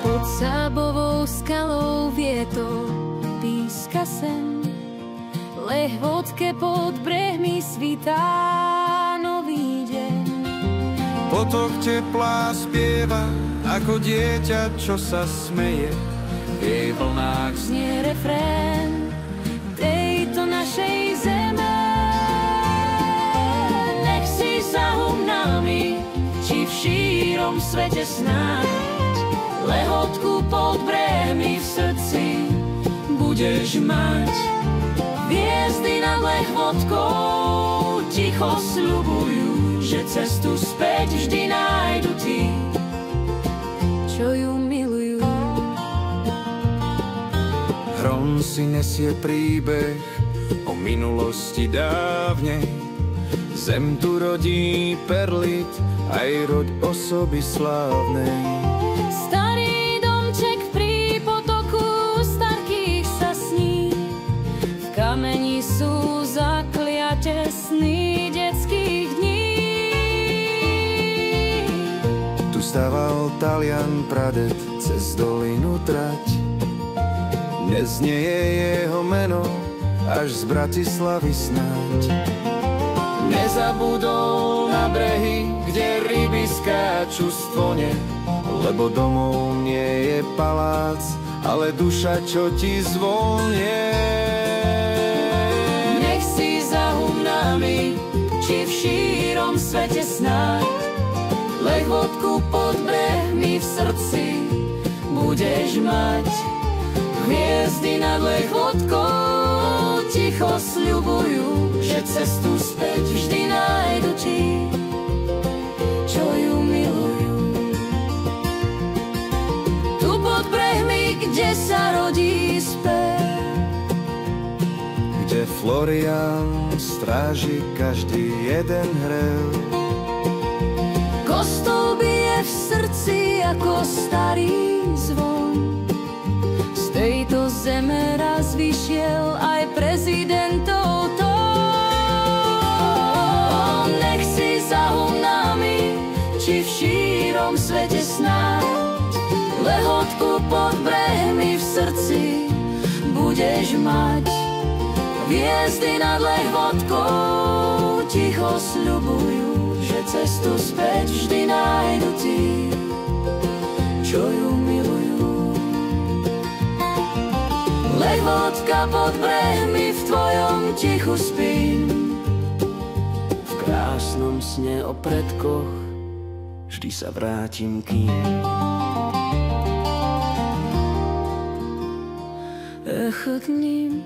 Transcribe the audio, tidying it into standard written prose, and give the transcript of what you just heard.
Pod Sábovou skalou vietor píska sen, lehôdke pod brehmi svitá nový deň. Potok teplá spieva, ako dieťa, čo sa smeje. V jej vlnách znie refrén tejto našej zeme. Nech si zahum nami, či v šírom svete snáď, lehotku pod brehmi v srdci budeš mať. Hviezdy nad lehotkou ticho sľubujú, že cestu späť vždy nájdu tí, čo ju milujú. hron si nesie príbeh o minulosti dávnej. Zem tu rodí perlit, aj roď osoby slávnej. Starý domček pri potoku starkých sa sní, v kameni sú zakliate sny detských dní. Tu stával Talian pradet cez dolinu trať. Neznie jeho meno až z Bratislavy snáď. Nezabudol na brehy, kde ryby skáču stvone, lebo domov nie je palác, ale duša, čo ti zvonie. Nech si zahum nami, či v šírom svete snáď, lehotku pod brehmi v srdci budeš mať. Hviezdy nad lehotkou ticho sľubujú, že cestu späť vždy nájdu tí, čo ju milujú. Tu pod brehmi, kde sa rodí spev, kde Florian stráži každý jeden hrev. kostol bije v srdci ako starý zvon. Z tejto zeme raz vyšiel aj prezidentov tón. Nech si zahum nami, či v šírom svete snáď, lehotku pod brehmi v srdci budeš mať. Hviezdy nad lehotkou ticho sľubujú, že cestu späť vždy nájdu tí, čo ju milujú. Lehotka pod brehmi v tvojom tichu spím, v krásnom sne o predkoch vždy sa vrátim kým. Echotním